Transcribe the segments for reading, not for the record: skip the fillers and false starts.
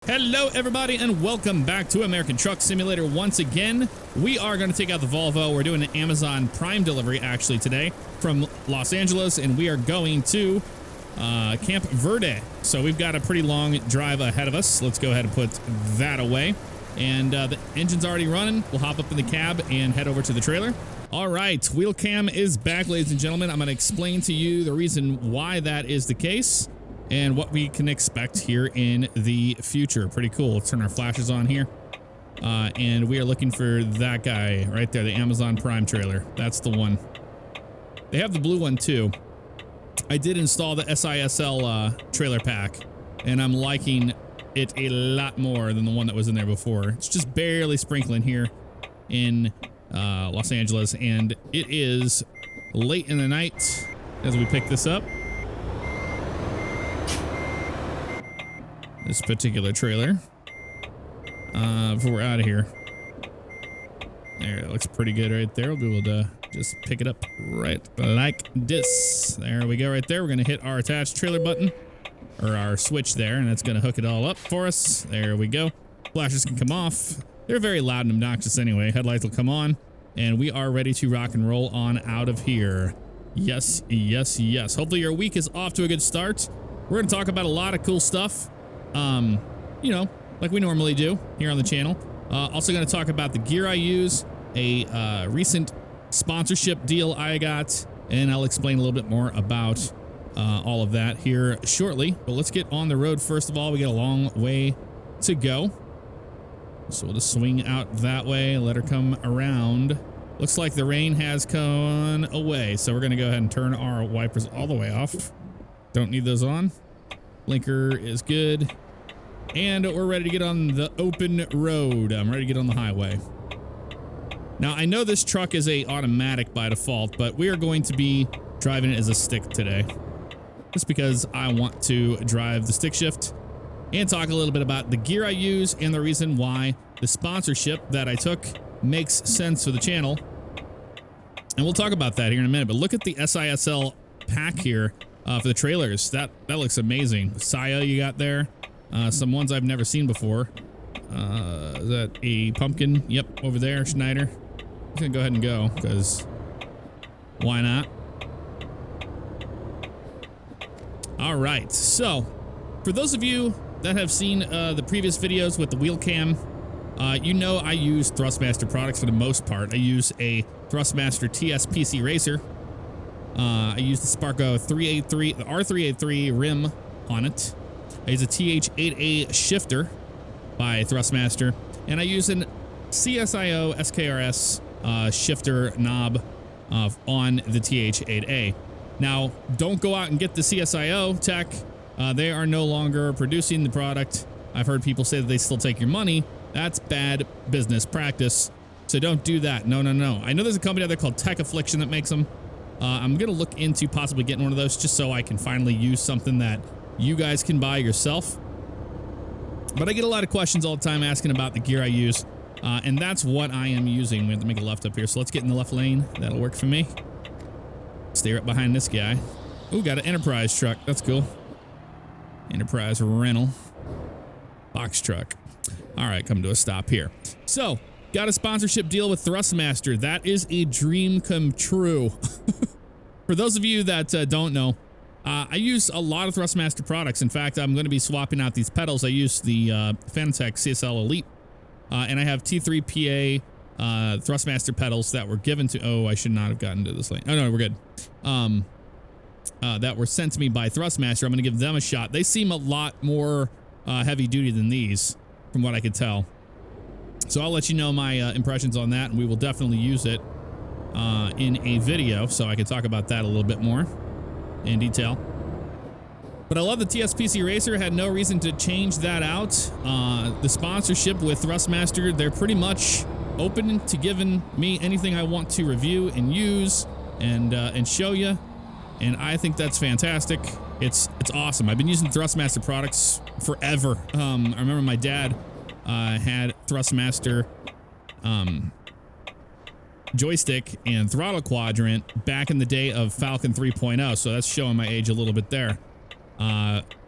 Hello everybody and welcome back to American Truck Simulator once again. We are going to take out the Volvo. We're doing an Amazon Prime delivery actually today from Los Angeles, and we are going to Camp Verde. So we've got a pretty long drive ahead of us. Let's go ahead and put that away. And the engine's already running. We'll hop up in the cab and head over to the trailer. All right, Wheelcam is back, ladies and gentlemen. I'm going to explain to you the reason why that is the case and what we can expect here in the future. Pretty cool. Let's turn our flashes on here. And we are looking for that guy right there, the Amazon Prime trailer. That's the one. They have the blue one too. I did install the SISL trailer pack, and I'm liking it a lot more than the one that was in there before. It's just barely sprinkling here in Los Angeles, and it is late in the night as we pick this up. This particular trailer. Before we're out of here. There, it looks pretty good right there. We'll be able to just pick it up right like this. There we go right there. We're going to hit our attached trailer button, or our switch there, and that's going to hook it all up for us. There we go. Flashes can come off. They're very loud and obnoxious anyway. Headlights will come on, and we are ready to rock and roll on out of here. Yes, yes, yes. Hopefully your week is off to a good start. We're going to talk about a lot of cool stuff. You know, like we normally do here on the channel. Also going to talk about the gear I use, a recent sponsorship deal I got, and I'll explain a little bit more about all of that here shortly. But let's get on the road first of all. We got a long way to go. So we'll just swing out that way, let her come around. Looks like the rain has gone away, so we're going to go ahead and turn our wipers all the way off. Don't need those on. Blinker is good. And we're ready to get on the open road. I'm ready to get on the highway. Now, I know this truck is a automatic by default, but we are going to be driving it as a stick today. Just because I want to drive the stick shift and talk a little bit about the gear I use and the reason why the sponsorship that I took makes sense for the channel. And we'll talk about that here in a minute, but look at the SISL pack here for the trailers. That looks amazing. Saya you got there. Some ones I've never seen before. Is that a pumpkin? Yep, over there, Schneider. I'm gonna go ahead and go, because why not? All right, so for those of you that have seen the previous videos with the Wheelcam, you know I use Thrustmaster products for the most part. I use a Thrustmaster TSPC racer. I use the Sparco 383, the R383 rim on it. I use a TH8A shifter by Thrustmaster, and I use an CSIO SKRS shifter knob on the TH8A. Now, don't go out and get the CSIO tech. They are no longer producing the product. I've heard people say that they still take your money. That's bad business practice, so don't do that. No, no, no. I know there's a company out there called Tech Affliction that makes them. I'm going to look into possibly getting one of those just so I can finally use something that you guys can buy yourself. But I get a lot of questions all the time asking about the gear I use, and that's what I am using. We have to make a left up here, so let's get in the left lane. That'll work for me. Stay right behind this guy. Ooh, got an Enterprise truck. That's cool. Enterprise rental. Box truck. All right, come to a stop here. So, got a sponsorship deal with Thrustmaster. That is a dream come true. For those of you that don't know, I use a lot of Thrustmaster products. In fact, I'm going to be swapping out these pedals. I use the Fanatec CSL Elite, and I have T3PA Thrustmaster pedals that were given to... Oh, I should not have gotten to this lane. Oh, no, we're good. That were sent to me by Thrustmaster. I'm going to give them a shot. They seem a lot more heavy duty than these, from what I could tell. So I'll let you know my impressions on that, and we will definitely use it in a video, so I can talk about that a little bit more in detail. But I love the TSPC Racer. Had no reason to change that out. The sponsorship with Thrustmaster, they're pretty much open to giving me anything I want to review and use and show you. And I think that's fantastic. It's awesome. I've been using Thrustmaster products forever. I remember my dad had Thrustmaster joystick and throttle quadrant back in the day of Falcon 3.0, so that's showing my age a little bit there.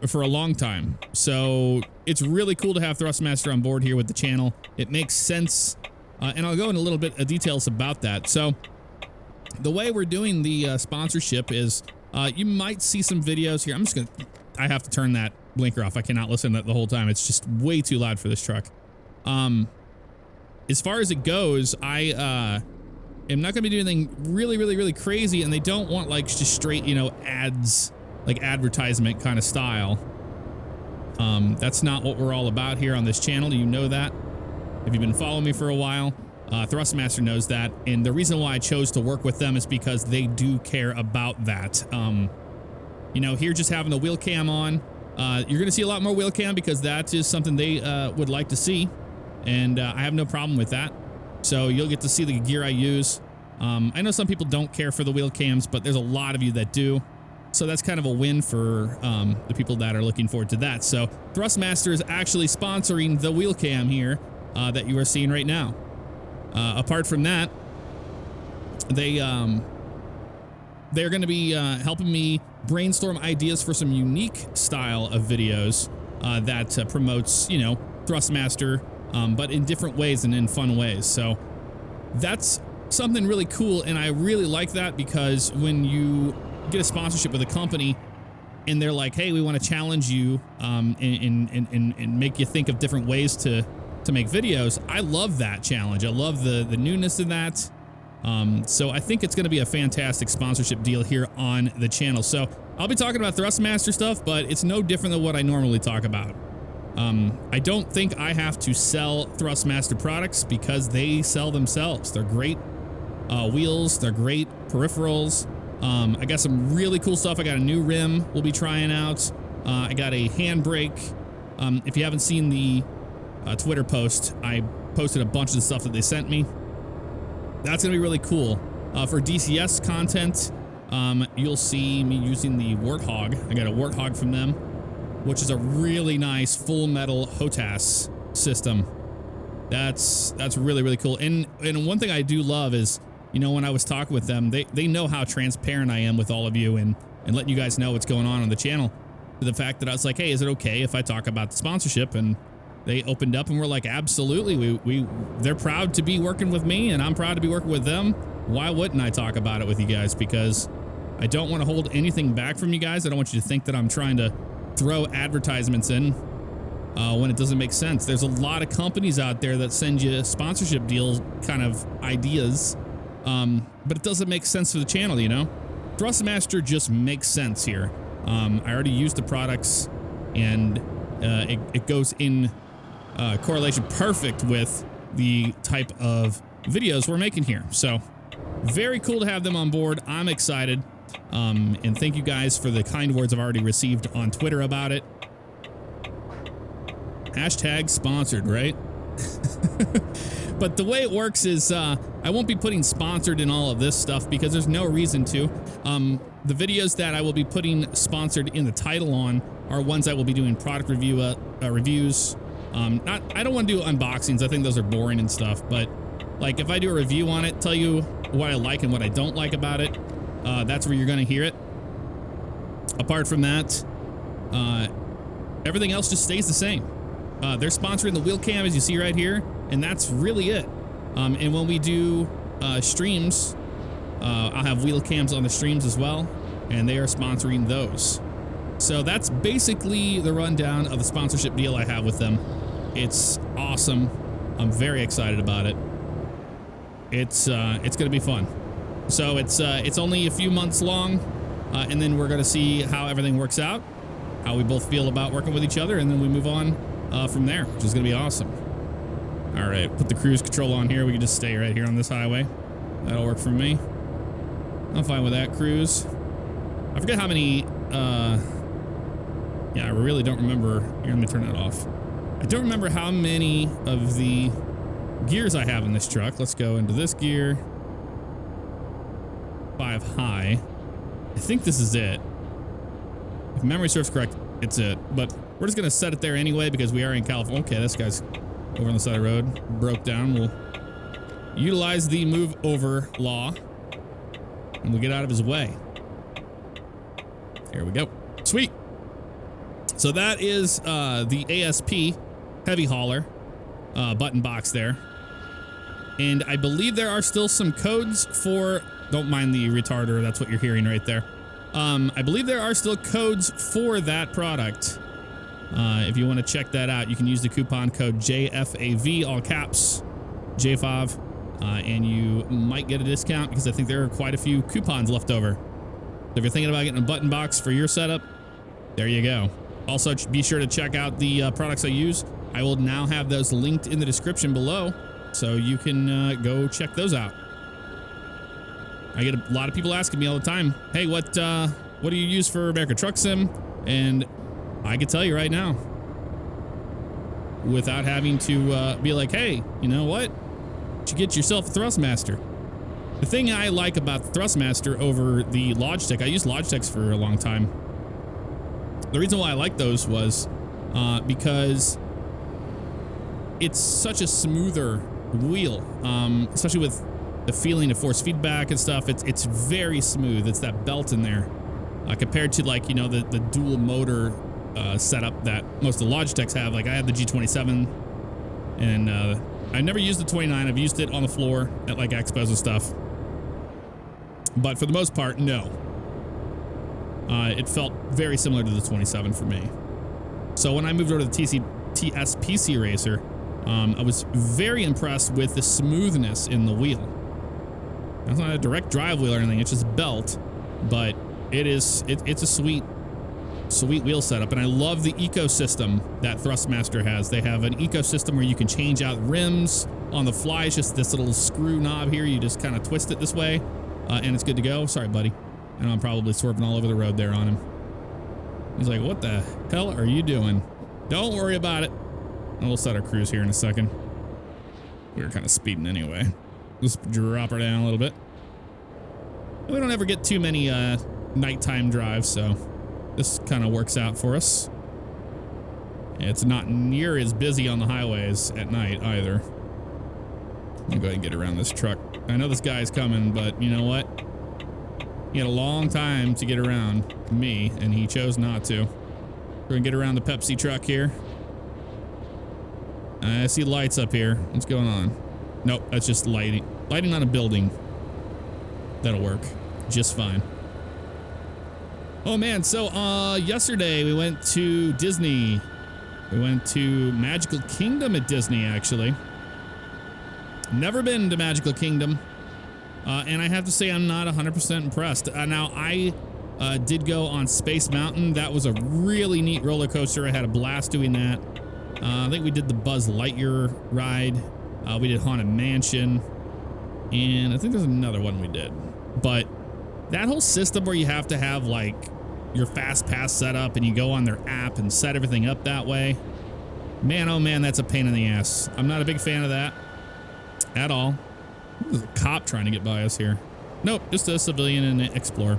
for a long time. So it's really cool to have Thrustmaster on board here with the channel. It makes sense. And I'll go into a little bit of details about that. So the way we're doing the sponsorship is you might see some videos here. I have to turn that blinker off. I cannot listen to that the whole time. It's just way too loud for this truck. As far as it goes, I am not going to be doing anything really crazy, and they don't want like just straight, you know, ads, like advertisement kind of style. That's not what we're all about here on this channel. You know that. If you've been following me for a while, Thrustmaster knows that. And the reason why I chose to work with them is because they do care about that. You know, here just having the Wheelcam on, you're going to see a lot more Wheelcam because that is something they would like to see. And I have no problem with that. So you'll get to see the gear I use. I know some people don't care for the Wheelcams, but there's a lot of you that do. So that's kind of a win for the people that are looking forward to that. So Thrustmaster is actually sponsoring the Wheelcam here that you are seeing right now. Apart from that, they're going to be helping me brainstorm ideas for some unique style of videos that promotes, you know, Thrustmaster, but in different ways and in fun ways. So that's something really cool, and I really like that because when you get a sponsorship with a company and they're like, hey, we want to challenge you and make you think of different ways to make videos. I love that challenge. I love the newness in that. So I think it's going to be a fantastic sponsorship deal here on the channel. So I'll be talking about Thrustmaster stuff, but it's no different than what I normally talk about. I don't think I have to sell Thrustmaster products because they sell themselves. They're great wheels. They're great peripherals. I got some really cool stuff. I got a new rim we'll be trying out. I got a handbrake. If you haven't seen the Twitter post, I posted a bunch of the stuff that they sent me. That's gonna be really cool. For DCS content, you'll see me using the Warthog. I got a Warthog from them, which is a really nice full metal HOTAS system. That's really cool. And one thing I do love is, you know, when I was talking with them, they know how transparent I am with all of you and letting you guys know what's going on the channel. To the fact that I was like, hey, is it okay if I talk about the sponsorship? And they opened up and were like, absolutely. They're proud to be working with me and I'm proud to be working with them. Why wouldn't I talk about it with you guys? Because I don't want to hold anything back from you guys. I don't want you to think that I'm trying to throw advertisements in when it doesn't make sense. There's a lot of companies out there that send you sponsorship deals kind of ideas, but it doesn't make sense for the channel, you know? Thrustmaster just makes sense here. I already used the products and it goes in correlation perfect with the type of videos we're making here. So very cool to have them on board. I'm excited. And thank you guys for the kind words I've already received on Twitter about it. Hashtag sponsored, right? But the way it works is I won't be putting sponsored in all of this stuff because there's no reason to. The videos that I will be putting sponsored in the title on are ones I will be doing product reviews. I don't want to do unboxings. I think those are boring and stuff. But like if I do a review on it, tell you what I like and what I don't like about it, that's where you're going to hear it. Apart from that, everything else just stays the same. They're sponsoring the Wheelcam, as you see right here, and that's really it. And when we do streams, I'll have Wheelcams on the streams as well, and they are sponsoring those. So that's basically the rundown of the sponsorship deal I have with them. It's awesome. I'm very excited about it. It's going to be fun. So it's only a few months long, and then we're going to see how everything works out, how we both feel about working with each other, and then we move on from there, which is going to be awesome. All right, put the cruise control on here. We can just stay right here on this highway. That'll work for me. I'm fine with that cruise. I forget how many, yeah, I really don't remember. Here, let me turn that off. I don't remember how many of the gears I have in this truck. Let's go into this gear. 5 high. I think this is it. If memory serves correct, it's it. But we're just going to set it there anyway because we are in California. Okay, this guy's over on the side of the road. Broke down. We'll utilize the move over law. And we'll get out of his way. Here we go. Sweet. So that is the ASP heavy hauler button box there. And I believe there are still some codes for, don't mind the retarder, that's what you're hearing right there. I believe there are still codes for that product. If you want to check that out, you can use the coupon code JFAV, all caps, JFAV, and you might get a discount because I think there are quite a few coupons left over. So if you're thinking about getting a button box for your setup, there you go. Also, be sure to check out the products I use. I will now have those linked in the description below, so you can go check those out. I get a lot of people asking me all the time, hey, what do you use for America Truck Sim? And I can tell you right now, without having to be like, hey, you know what? You should get yourself a Thrustmaster. The thing I like about the Thrustmaster over the Logitech, I used Logitechs for a long time. The reason why I like those was because it's such a smoother wheel, especially with the feeling of force feedback and stuff. It's very smooth. It's that belt in there compared to, like, you know, the dual motor setup that most of the Logitechs have. Like, I have the G27 and I never used the 29. I've used it on the floor at like expos and stuff, but for the most part, no. It felt very similar to the 27 for me. So when I moved over to the TSPC Racer, I was very impressed with the smoothness in the wheel. It's not a direct drive wheel or anything, it's just belt, but it's a sweet wheel setup. And I love the ecosystem that Thrustmaster has. They have an ecosystem where you can change out rims on the fly. It's just this little screw knob here. You just kind of twist it this way, and it's good to go. Sorry, buddy. I know I'm probably swerving all over the road there on him. He's like, what the hell are you doing? Don't worry about it. And we'll set our cruise here in a second. We were kind of speeding anyway. Let's drop her down a little bit. We don't ever get too many nighttime drives, so this kind of works out for us. It's not near as busy on the highways at night either. I'm gonna go ahead and get around this truck. I know this guy's coming, but you know what? He had a long time to get around me, and he chose not to. We're gonna get around the Pepsi truck here. I see lights up here. What's going on? Nope, that's just lighting. Lighting on a building. That'll work just fine. Oh man, so yesterday we went to Disney. We went to Magical Kingdom at Disney, actually. Never been to Magical Kingdom. And I have to say I'm not 100% impressed. Now, I did go on Space Mountain. That was a really neat roller coaster. I had a blast doing that. I think we did the Buzz Lightyear ride. We did Haunted Mansion. And I think there's another one we did. But that whole system where you have to have, like, your Fast Pass set up and you go on their app and set everything up that way. Man, oh man, that's a pain in the ass. I'm not a big fan of that at all. There's a cop trying to get by us here. Nope, just a civilian and an explorer.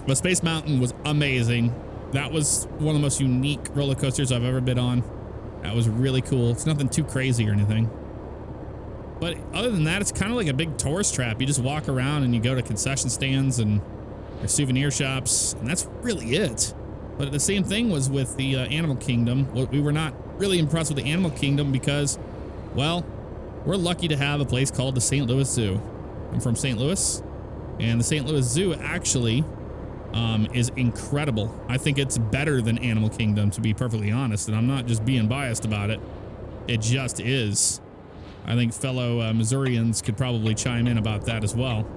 But Space Mountain was amazing. That was one of the most unique roller coasters I've ever been on. That was really cool. It's nothing too crazy or anything. But other than that, it's kind of like a big tourist trap. You just walk around and you go to concession stands and souvenir shops, and that's really it. But the same thing was with the Animal Kingdom. We were not really impressed with the Animal Kingdom because, well, we're lucky to have a place called the St. Louis Zoo. I'm from St. Louis, and the St. Louis Zoo actually is incredible. I think it's better than Animal Kingdom, to be perfectly honest, and I'm not just being biased about it. It just is. I think fellow Missourians could probably chime in about that as well.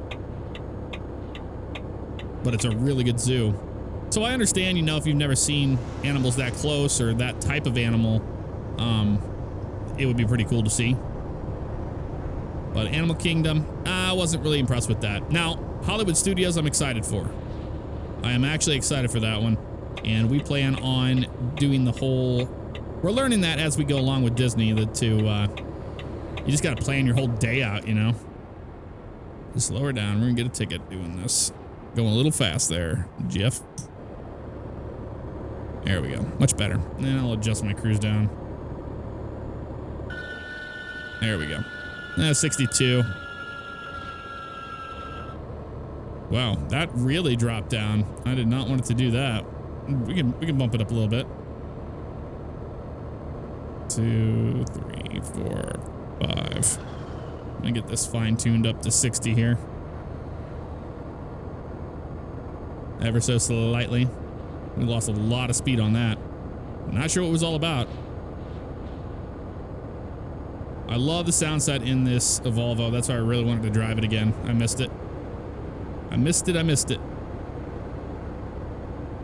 But it's a really good zoo. So I understand, you know, if you've never seen animals that close or that type of animal, it would be pretty cool to see. But Animal Kingdom, I wasn't really impressed with that. Now, Hollywood Studios, I'm excited for. I am actually excited for that one. And we plan on doing the whole... We're learning that as we go along with Disney, you just got to plan your whole day out, you know. Just slow her down. We're going to get a ticket doing this. Going a little fast there, Jeff. There we go. Much better. And I'll adjust my cruise down. There we go. 62. Wow, that really dropped down. I did not want it to do that. We can bump it up a little bit. 2, 3, 4, 5. I'm gonna get this fine-tuned up to 60 here. Ever so slightly. We lost a lot of speed on that. Not sure what it was all about. I love the sound set in this Volvo. That's why I really wanted to drive it again. I missed it. I missed it.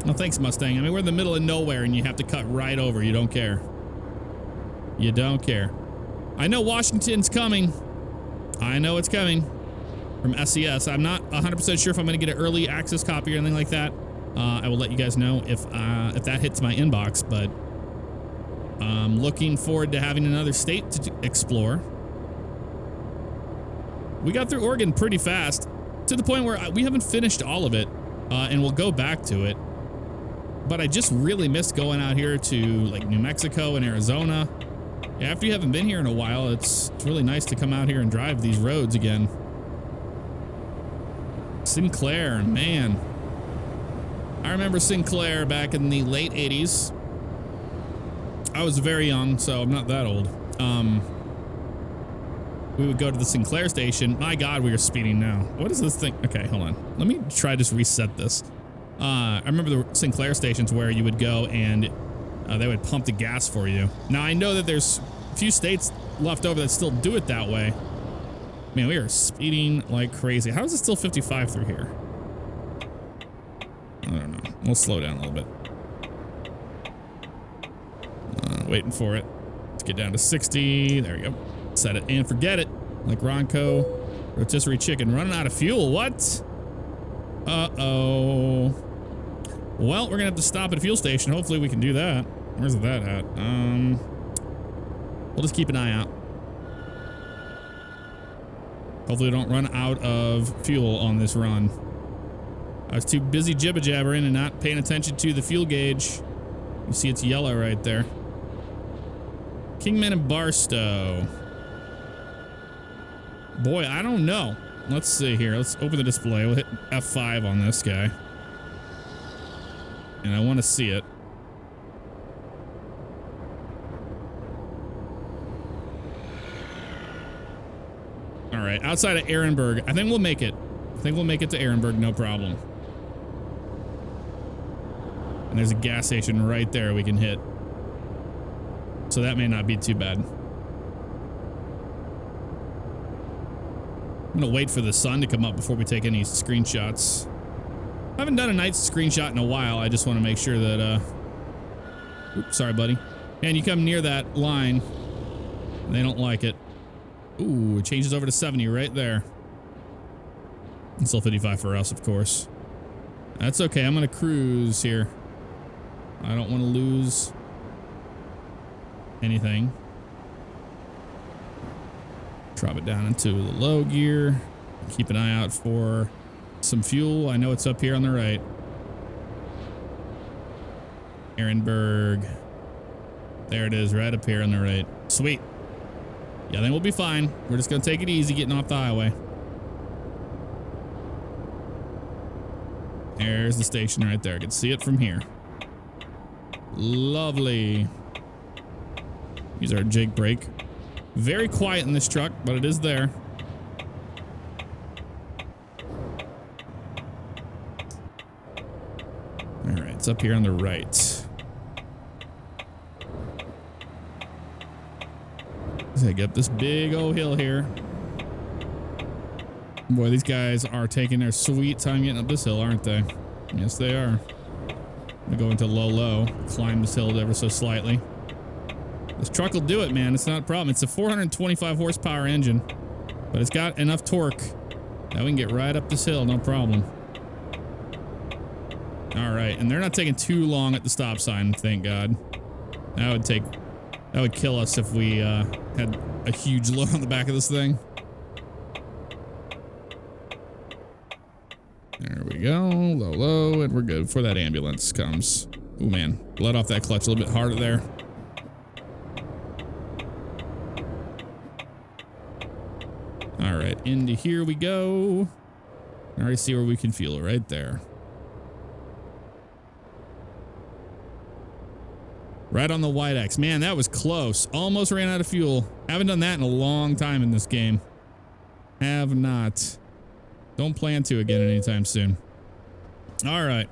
No, thanks, Mustang. I mean, we're in the middle of nowhere and you have to cut right over. You don't care. You don't care. I know Washington's coming. I know it's coming from SES. I'm not 100% sure if I'm going to get an early access copy or anything like that. I will let you guys know if that hits my inbox, but I'm looking forward to having another state to explore. We got through Oregon pretty fast, to the point where we haven't finished all of it, and we'll go back to it. But I just really missed going out here to like New Mexico and Arizona. After you haven't been here in a while, it's really nice to come out here and drive these roads again. Sinclair, man. I remember Sinclair back in the late 80s. I was very young, so I'm not that old. We would go to the Sinclair station. My God, we are speeding now. What is this thing? Okay, hold on. Let me try to just reset this. I remember the Sinclair stations where you would go and they would pump the gas for you. Now, I know that there's a few states left over that still do it that way. Man, we are speeding like crazy. How is it still 55 through here? I don't know. We'll slow down a little bit. Waiting for it to get down to 60. There we go. Set it and forget it. Like Ronco. Rotisserie chicken running out of fuel. What? Uh-oh. Well, we're going to have to stop at a fuel station. Hopefully we can do that. Where's that at? We'll just keep an eye out. Hopefully we don't run out of fuel on this run. I was too busy jibber-jabbering and not paying attention to the fuel gauge. You see it's yellow right there. Kingman and Barstow. Boy, I don't know. Let's see here. Let's open the display. We'll hit F5 on this guy. And I want to see it. All right, outside of Ehrenberg. I think we'll make it. I think we'll make it to Ehrenberg, no problem. And there's a gas station right there we can hit. So that may not be too bad. I'm gonna wait for the sun to come up before we take any screenshots. I haven't done a night screenshot in a while. I just want to make sure that, oops, sorry, buddy. And you come near that line, they don't like it. Ooh, it changes over to 70 right there. It's still 55 for us, of course. That's okay. I'm gonna cruise here. I don't want to lose anything. Drop it down into the low gear. Keep an eye out for some fuel. I know it's up here on the right. Ehrenberg. There it is, right up here on the right. Sweet. Yeah, then we'll be fine. We're just going to take it easy getting off the highway. There's the station right there. I can see it from here. Lovely. Use our jake brake. Very quiet in this truck, but it is there. All right, it's up here on the right. Let's take up this big old hill here. Boy, these guys are taking their sweet time getting up this hill, aren't they? Yes, they are. We go into low, climb this hill ever so slightly. This truck will do it, man. It's not a problem. It's a 425 horsepower engine, but it's got enough torque that we can get right up this hill, no problem. All right, and they're not taking too long at the stop sign, thank God. That would kill us if we had a huge load on the back of this thing. There we go, low, and we're good before that ambulance comes. Ooh, man, let off that clutch a little bit harder there. All right, into here we go. I already see where we can fuel right there. Right on the white X. Man, that was close. Almost ran out of fuel. Haven't done that in a long time in this game. Have not. Don't plan to again anytime soon. All right.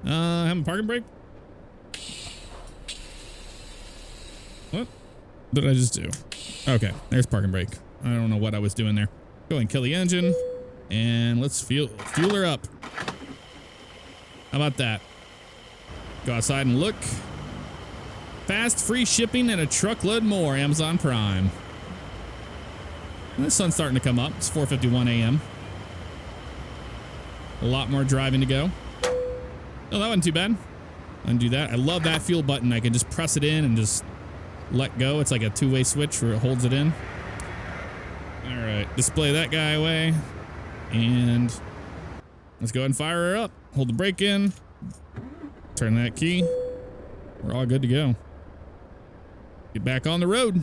Have a parking brake? What did I just do? Okay, there's parking brake. I don't know what I was doing there. Go ahead and kill the engine. And let's fuel her up. How about that? Go outside and look. Fast, free shipping, and a truckload more. Amazon Prime. And the sun's starting to come up. It's 4:51 a.m. A lot more driving to go. Oh, that wasn't too bad. Undo that. I love that fuel button. I can just press it in and just let go. It's like a two-way switch where it holds it in. All right, display that guy away. And let's go ahead and fire her up. Hold the brake in. Turn that key. We're all good to go. Get back on the road.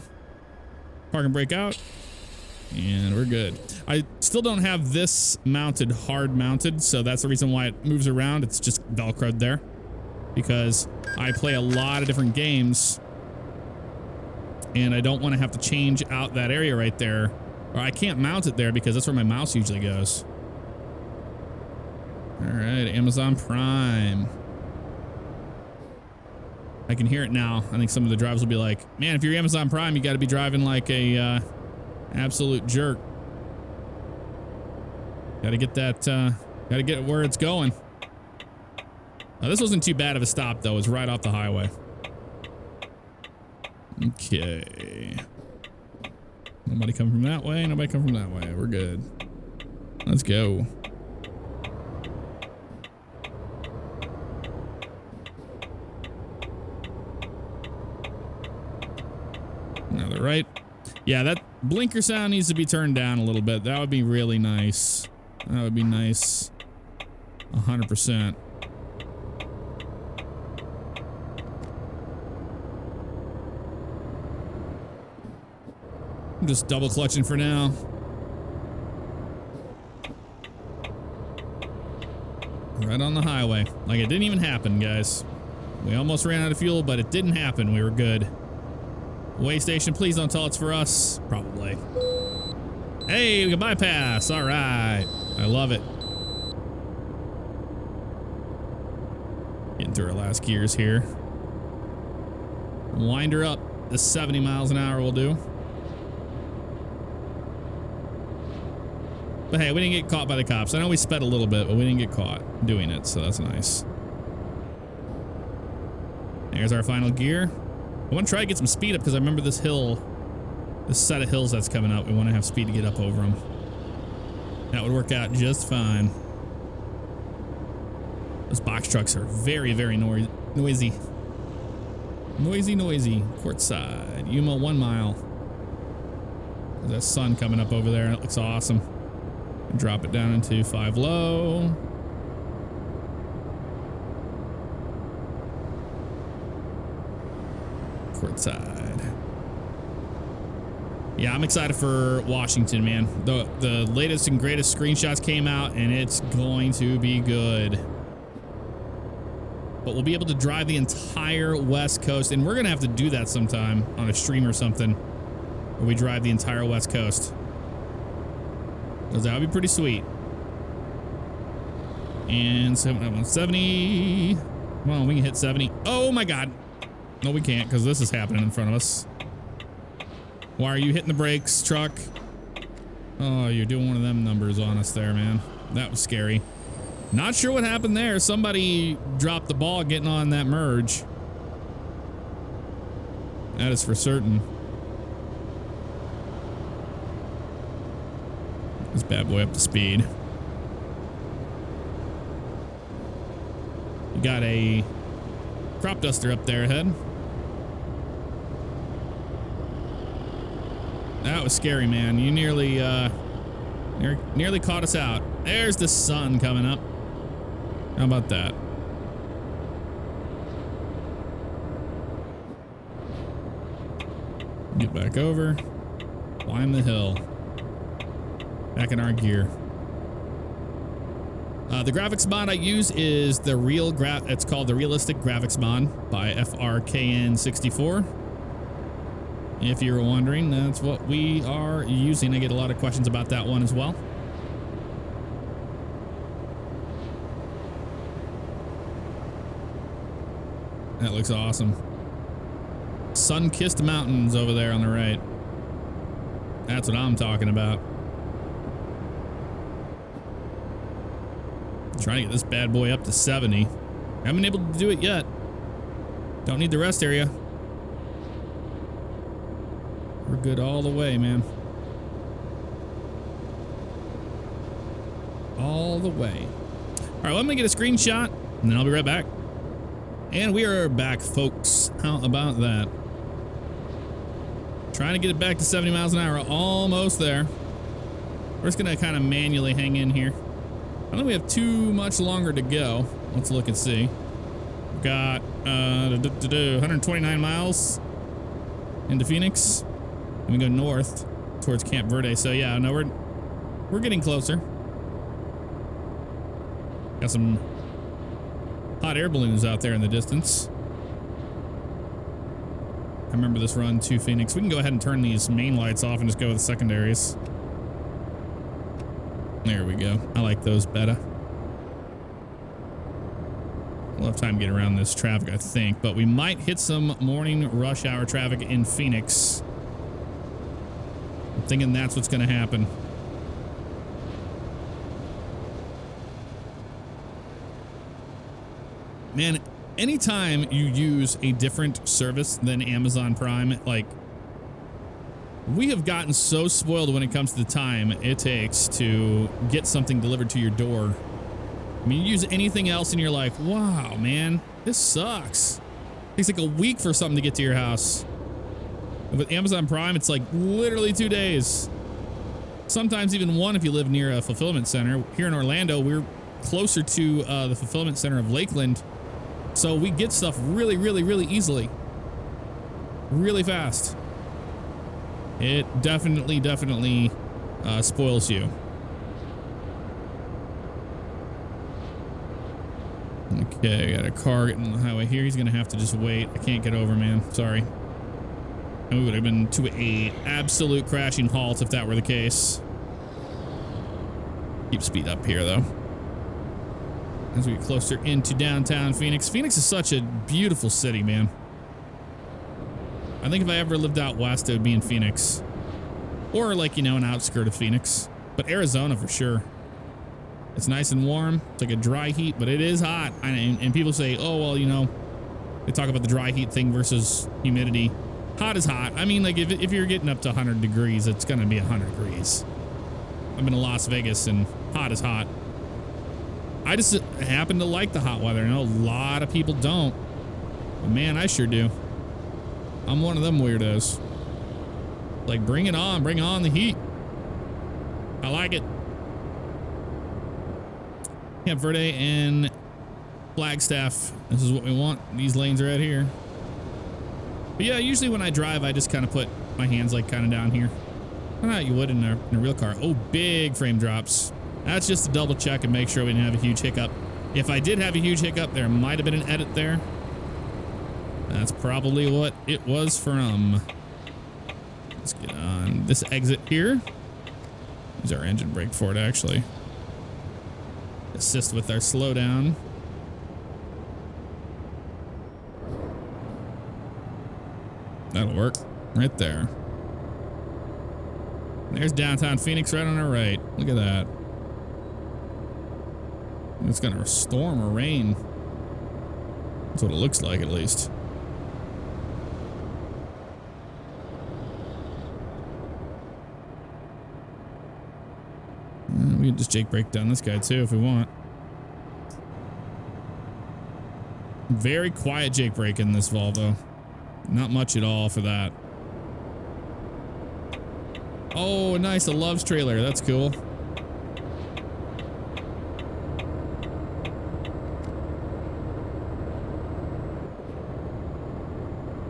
Park and brake out. And we're good. I still don't have this mounted, hard mounted, so that's the reason why it moves around. It's just Velcroed there. Because I play a lot of different games. And I don't want to have to change out that area right there. Or I can't mount it there because that's where my mouse usually goes. All right, Amazon Prime. I can hear it now. I think some of the drivers will be like, man, if you're Amazon Prime, you got to be driving like a absolute jerk. Got to get that, got to get where it's going. This wasn't too bad of a stop, though. It was right off the highway. Okay. Nobody come from that way. Nobody come from that way. We're good. Let's go. Another right. Yeah, that blinker sound needs to be turned down a little bit. That would be really nice. That would be nice. 100%. I'm just double clutching for now. Right on the highway. Like it didn't even happen, guys. We almost ran out of fuel, but it didn't happen. We were good. Way station, please don't tell it's for us. Probably. Hey, we can bypass. All right. I love it. Getting through our last gears here. Wind her up. The 70 miles an hour will do. But hey, we didn't get caught by the cops. I know we sped a little bit, but we didn't get caught doing it, so that's nice. There's our final gear. I want to try to get some speed up because I remember this hill, this set of hills that's coming up. We want to have speed to get up over them. That would work out just fine. Those box trucks are very, very noisy. Noisy. Quartzside. Yuma 1 mile. There's that sun coming up over there. It looks awesome. Drop it down into 5 low. Quartzside. Yeah, I'm excited for Washington, man. The latest and greatest screenshots came out, and it's going to be good. But we'll be able to drive the entire West Coast, and we're going to have to do that sometime on a stream or something, where we drive the entire West Coast. Because that would be pretty sweet. And 70. Come on, we can hit 70. Oh my God. No, we can't because this is happening in front of us. Why are you hitting the brakes, truck? Oh, you're doing one of them numbers on us there, man. That was scary. Not sure what happened there. Somebody dropped the ball getting on that merge. That is for certain. This bad boy up to speed. You got a crop duster up there ahead. That was scary, man. You nearly caught us out. There's the sun coming up. How about that? Get back over. Climb the hill. Back in our gear. The graphics mod I use is the it's called the Realistic Graphics Mod by FRKN64. If you're wondering, that's what we are using. I get a lot of questions about that one as well. That looks awesome. Sun-kissed mountains over there on the right. That's what I'm talking about. Trying to get this bad boy up to 70. Haven't been able to do it yet. Don't need the rest area. We're good all the way, man. All the way. All right, let me get a screenshot, and then I'll be right back. And we are back, folks. How about that? Trying to get it back to 70 miles an hour. Almost there. We're just going to kind of manually hang in here. I don't think we have too much longer to go. Let's look and see. We've got 129 miles into Phoenix. And we go north towards Camp Verde. So yeah, no, we're getting closer. Got some hot air balloons out there in the distance. I remember this run to Phoenix. We can go ahead and turn these main lights off and just go with the secondaries. There we go. I like those better. We'll have time to get around this traffic, I think, but we might hit some morning rush hour traffic in Phoenix. I'm thinking that's what's going to happen. Man, anytime you use a different service than Amazon Prime, like, we have gotten so spoiled when it comes to the time it takes to get something delivered to your door. I mean, you use anything else and you're like, wow, man, this sucks. It takes like a week for something to get to your house. And with Amazon Prime, it's like literally 2 days. Sometimes even one if you live near a fulfillment center. Here in Orlando, we're closer to the fulfillment center of Lakeland. So we get stuff really, really, really easily. Really fast. It definitely spoils you. Okay, I got a car getting on the highway here. He's going to have to just wait. I can't get over, man. Sorry. And we would have been to a absolute crashing halt if that were the case. Keep speed up here, though. As we get closer into downtown Phoenix. Phoenix is such a beautiful city, man. I think if I ever lived out west, it would be in Phoenix. Or like, you know, an outskirt of Phoenix. But Arizona for sure. It's nice and warm. It's like a dry heat, but it is hot. And people say, oh, well, you know, they talk about the dry heat thing versus humidity. Hot is hot. I mean, like if you're getting up to 100 degrees, it's going to be 100 degrees. I've been to Las Vegas and hot is hot. I just happen to like the hot weather. I know a lot of people don't. But man, I sure do. I'm one of them weirdos. Like, bring it on. Bring on the heat. I like it. Camp Verde and Flagstaff. This is what we want. These lanes are right here. But yeah, usually when I drive, I just kind of put my hands like kind of down here. I don't know how you would in a real car. Oh, big frame drops. That's just to double check and make sure we didn't have a huge hiccup. If I did have a huge hiccup, there might have been an edit there. That's probably what it was from. Let's get on this exit here. Use our engine brake for it, actually. Assist with our slowdown. That'll work. Right there. There's downtown Phoenix right on our right. Look at that. It's gonna storm or rain. That's what it looks like, at least. We can just Jake brake down this guy too if we want. Very quiet Jake brake in this Volvo. Not much at all for that. Oh, nice. A Love's trailer. That's cool.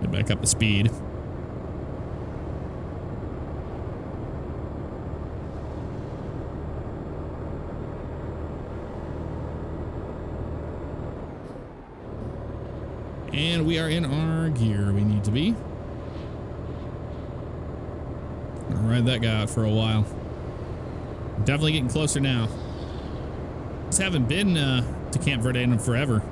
Get back up to speed. And we are in our gear we need to be. I'll ride that guy out for a while. Definitely getting closer now. Just haven't been to Camp Verde in forever.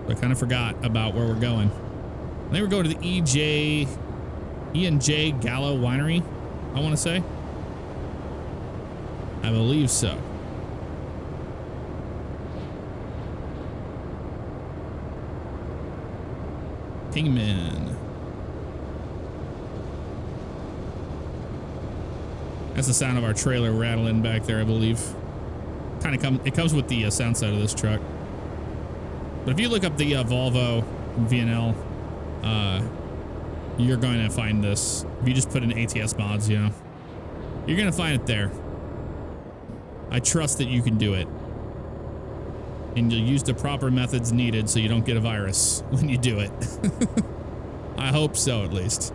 So I kind of forgot about where we're going. I think we're going to the E&J Gallo Winery, I want to say. I believe so. Pingman. That's the sound of our trailer rattling back there, I believe. It comes with the sound side of this truck. But if you look up the Volvo VNL, you're going to find this. If you just put in ATS mods, you know, you're going to find it there. I trust that you can do it. And you'll use the proper methods needed so you don't get a virus when you do it. I hope so, at least.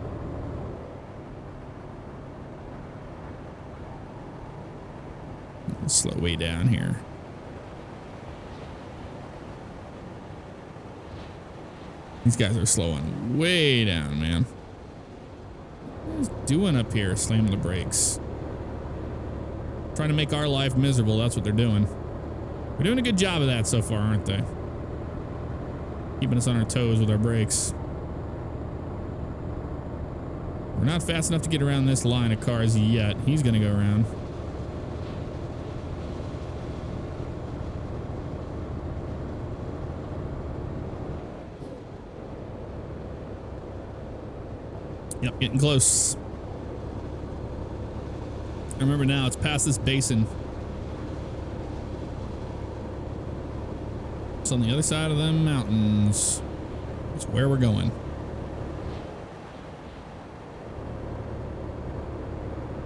Slow way down here. These guys are slowing way down, man. What is doing up here? Slamming the brakes. Trying to make our life miserable. That's what they're doing. We're doing a good job of that so far, aren't they? Keeping us on our toes with our brakes. We're not fast enough to get around this line of cars yet. He's going to go around. Yep, getting close. I remember now, it's past this basin. It's on the other side of them mountains. It's where we're going.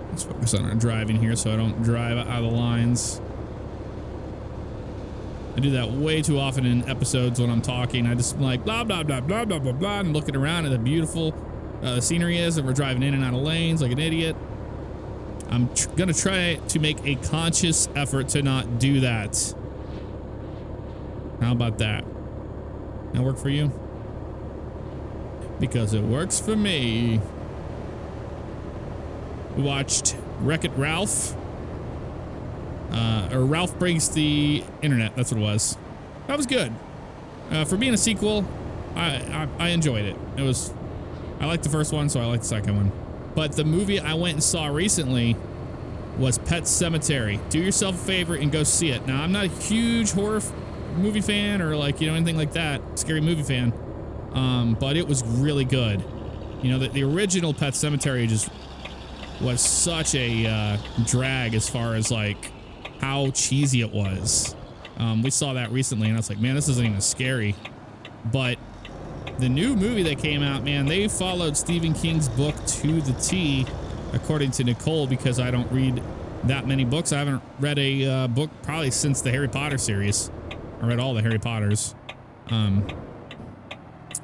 Let's focus on our driving here so I don't drive out of the lines. I do that way too often in episodes when I'm talking. I just like blah, blah, blah, blah, blah, blah, blah, and looking around at the beautiful scenery is, and we're driving in and out of lanes like an idiot. I'm gonna try to make a conscious effort to not do that. How about that? That work for you? Because it works for me. We watched Wreck-It Ralph. Or Ralph Breaks the Internet. That's what it was. That was good. For being a sequel, I enjoyed it. It was... I liked the first one, so I liked the second one. But the movie I went and saw recently was Pet Sematary. Do yourself a favor and go see it. Now, I'm not a huge horror movie fan or like, you know, anything like that. Scary movie fan. But it was really good. You know, the original Pet Sematary just was such a drag as far as like how cheesy it was. We saw that recently and I was like, man, this isn't even scary. But the new movie that came out, man, they followed Stephen King's book to the T, according to Nicole, because I don't read that many books. I haven't read a book probably since the Harry Potter series. I read all the Harry Potters.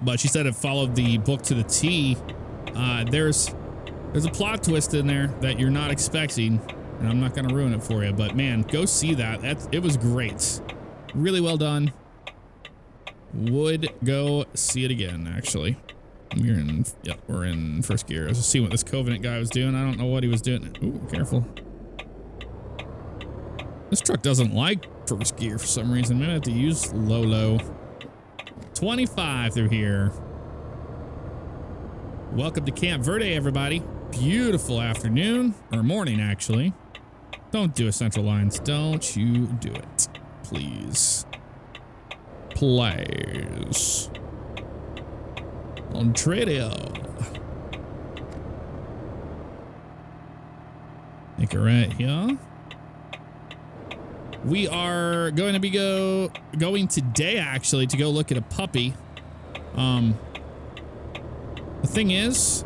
But she said it followed the book to the T. There's a plot twist in there that you're not expecting, and I'm not going to ruin it for you. But man, go see that. It was great. Really well done. Would go see it again, actually. We're in first gear. I was just seeing what this Covenant guy was doing. I don't know what he was doing. Ooh, careful. This truck doesn't like first gear for some reason. Maybe I have to use low. 25 through here. Welcome to Camp Verde, everybody. Beautiful afternoon, or morning, actually. Don't do Essential Lines. Don't you do it, please. Please. On Tradio. Make it right here. We are going to be going today, actually, to go look at a puppy. The thing is,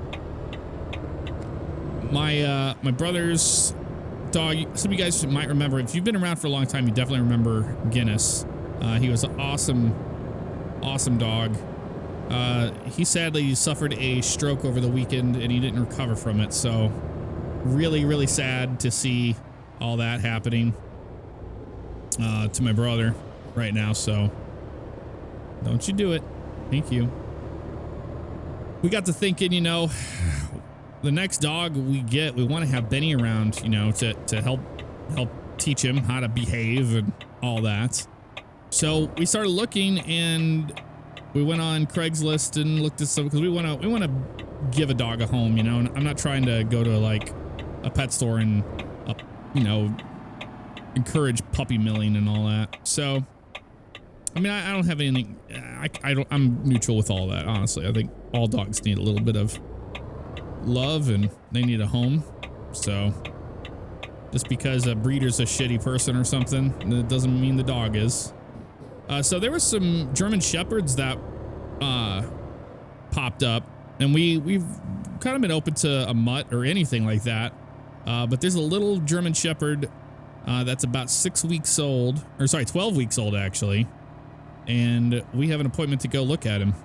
my brother's dog. Some of you guys might remember, if you've been around for a long time, you definitely remember Guinness. He was an awesome dog. He sadly suffered a stroke over the weekend and he didn't recover from it. So really, really sad to see all that happening to my brother right now. So don't you do it. Thank you. We got to thinking, you know, the next dog we get, we want to have Benny around, you know, to help teach him how to behave and all that. So we started looking, and we went on Craigslist and looked at some, because we want to give a dog a home, you know. And I'm not trying to go to like a pet store and you know, encourage puppy milling and all that. So I mean, I don't have anything. I'm neutral with all that, honestly. I think all dogs need a little bit of love and they need a home. So just because a breeder's a shitty person or something, that doesn't mean the dog is. So there was some German Shepherds that popped up, and we've kind of been open to a mutt or anything like that. But there's a little German Shepherd that's about 6 weeks old, or sorry, 12 weeks old actually. And we have an appointment to go look at him.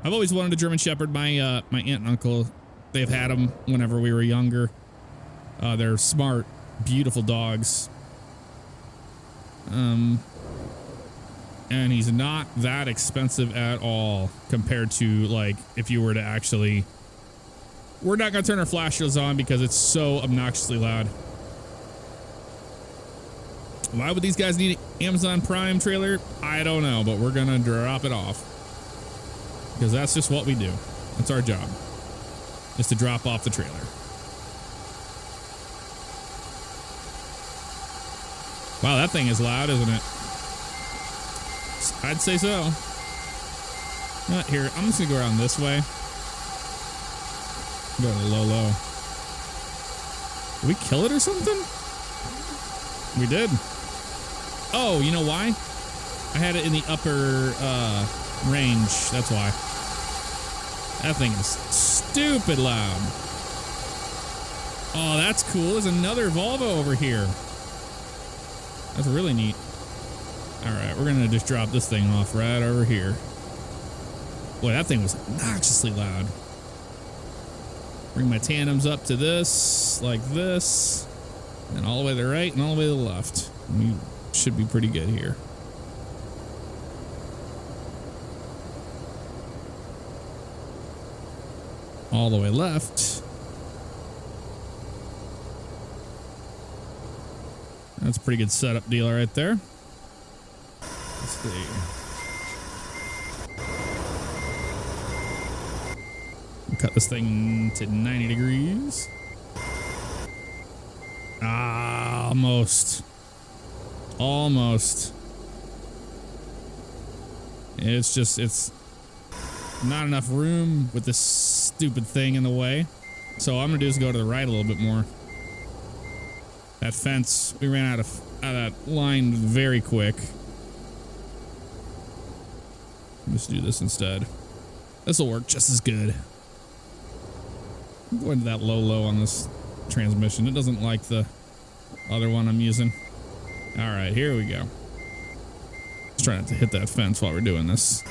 I've always wanted a German Shepherd. My my aunt and uncle, they've had them whenever we were younger. They're smart, beautiful dogs. And he's not that expensive at all compared to, like, if you were to actually... We're not going to turn our flashers on because it's so obnoxiously loud. Why would these guys need an Amazon Prime trailer? I don't know, but we're going to drop it off. Because that's just what we do. That's our job. Is to drop off the trailer. Wow, that thing is loud, isn't it? I'd say so. Here, I'm just going to go around this way. Go to low. Did we kill it or something? We did. Oh, you know why? I had it in the upper range. That's why. That thing is stupid loud. Oh, that's cool. There's another Volvo over here. That's really neat. All right, we're going to just drop this thing off right over here. Boy, that thing was obnoxiously loud. Bring my tandems up to this, like this, and all the way to the right and all the way to the left. We should be pretty good here. All the way left. That's a pretty good setup deal right there. Let's see. Cut this thing to 90 degrees. Ah, almost. Almost. It's not enough room with this stupid thing in the way. So all I'm gonna do is go to the right a little bit more. That fence, we ran out of that line very quick. Let's do this instead. This will work just as good. I'm going to that low on this transmission. It doesn't like the other one I'm using. All right, here we go. Just trying not to hit that fence while we're doing this.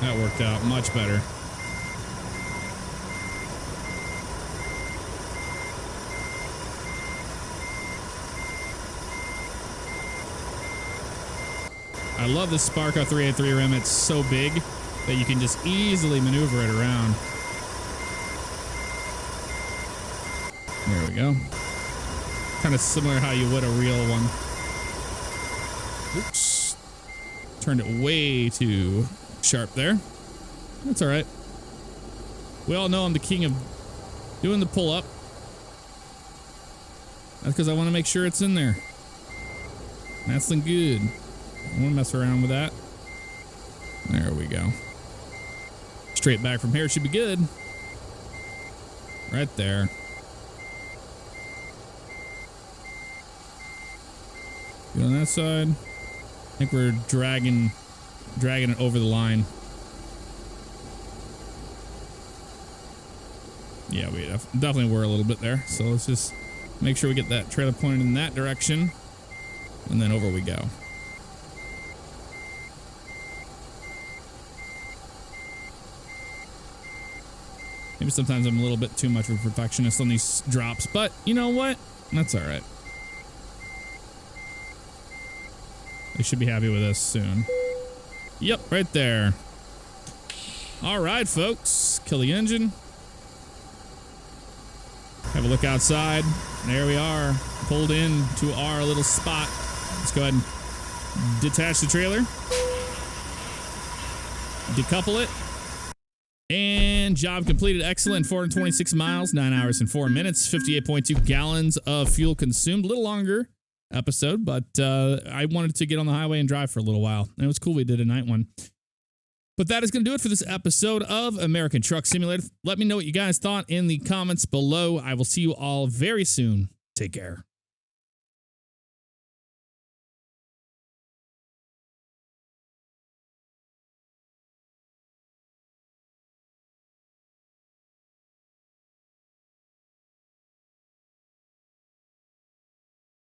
That worked out much better. I love this Sparco 383 rim. It's so big that you can just easily maneuver it around. There we go. Kind of similar how you would a real one. Oops. Turned it way too sharp there. That's all right. We all know I'm the king of doing the pull up. That's because I want to make sure it's in there. That's the good. I want to mess around with that. There we go. Straight back from here should be good. Right there. Good on that side. I think we're dragging it over the line. Yeah, we definitely were a little bit there. So let's just make sure we get that trailer pointed in that direction. And then over we go. Maybe sometimes I'm a little bit too much of a perfectionist on these drops, but you know what? That's all right. They should be happy with us soon. Yep, right there. All right, folks. Kill the engine. Have a look outside. There we are. Pulled in to our little spot. Let's go ahead and detach the trailer. Decouple it. And job completed. Excellent. 426 miles, 9 hours and 4 minutes, 58.2 gallons of fuel consumed. A little longer episode, but I wanted to get on the highway and drive for a little while. And it was cool we did a night one. But that is going to do it for this episode of American Truck Simulator. Let me know what you guys thought in the comments below. I will see you all very soon. Take care.